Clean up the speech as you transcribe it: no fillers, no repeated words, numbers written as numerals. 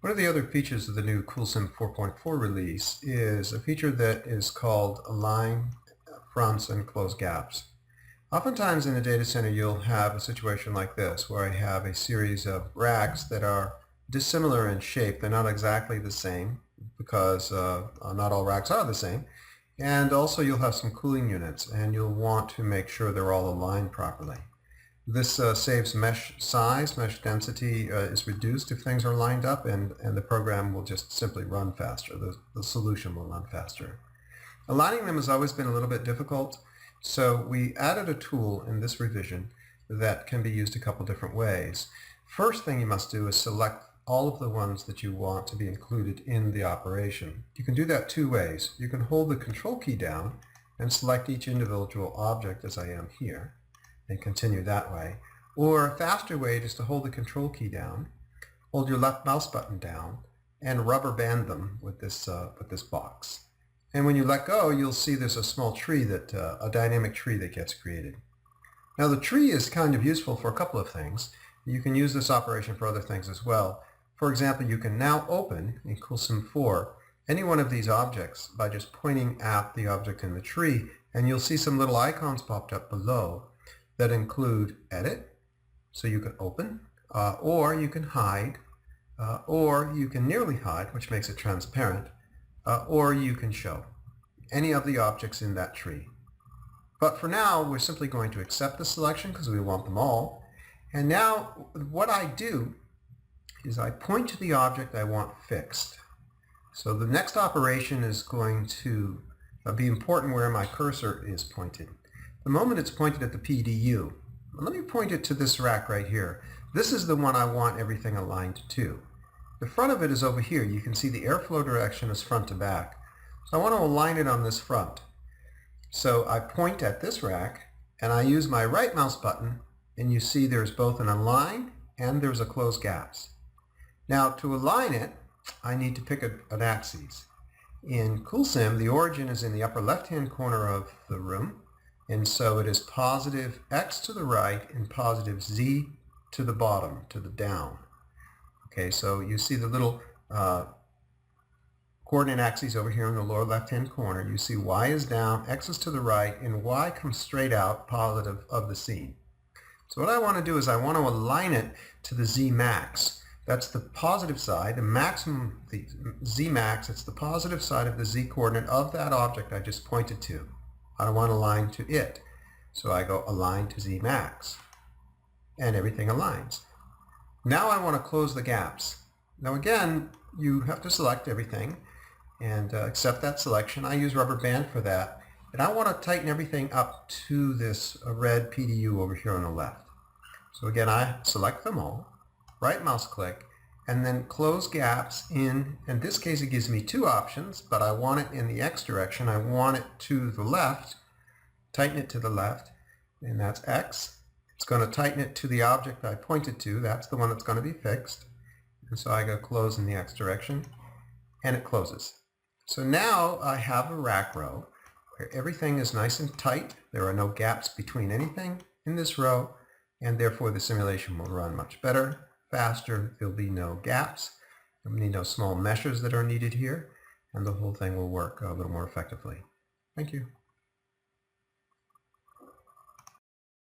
One of the other features of the new CoolSim 4.4 release is a feature that is called align fronts and close gaps. Oftentimes in a data center you'll have a situation like this where I have a series of racks that are dissimilar in shape. They're not exactly the same because not all racks are the same. And also you'll have some cooling units and you'll want to make sure they're all aligned properly. This saves mesh size, mesh density is reduced if things are lined up, and the program will just simply run faster. The solution will run faster. Aligning them has always been a little bit difficult, so we added a tool in this revision that can be used a couple different ways. First thing you must do is select all of the ones that you want to be included in the operation. You can do that two ways. You can hold the control key down and select each individual object, as I am here, and continue that way. Or a faster way is to hold the control key down, hold your left mouse button down, and rubber band them with this box. And when you let go, you'll see there's a small tree a dynamic tree that gets created. Now the tree is kind of useful for a couple of things. You can use this operation for other things as well. For example, you can now open in CoolSim 4 any one of these objects by just pointing at the object in the tree, and you'll see some little icons popped up below that include edit, so you can open, or you can hide, or you can nearly hide, which makes it transparent, or you can show any of the objects in that tree. But for now, we're simply going to accept the selection because we want them all. And now what I do is I point to the object I want fixed. So the next operation is going to be important where my cursor is pointed. The moment it's pointed at the PDU, let me point it to this rack right here. This is the one I want everything aligned to. The front of it is over here. You can see the airflow direction is front to back. So I want to align it on this front. So I point at this rack and I use my right mouse button, and you see there's both an align and there's a close gaps. Now to align it, I need to pick an axis. In CoolSim, the origin is in the upper left-hand corner of the room. And so it is positive x to the right and positive z to the bottom, to the down. Okay, so you see the little coordinate axes over here in the lower left-hand corner. You see y is down, x is to the right, and y comes straight out positive of the scene. So what I want to do is I want to align it to the z max. That's the positive side, the maximum, the z max, it's the positive side of the z coordinate of that object I just pointed to. I want to align to it. So I go align to Z max. And everything aligns. Now I want to close the gaps. Now again, you have to select everything and accept that selection. I use rubber band for that. And I want to tighten everything up to this red PDU over here on the left. So again, I select them all, right mouse click, and then close gaps in this case it gives me two options, but I want it in the X direction. I want it to the left, tighten it to the left, and that's X. It's going to tighten it to the object I pointed to. That's the one that's going to be fixed. And so I go close in the X direction, and it closes. So now I have a rack row where everything is nice and tight. There are no gaps between anything in this row, and therefore the simulation will run much better, faster. There'll be no gaps. There'll be no small meshes that are needed here, and the whole thing will work a little more effectively. Thank you.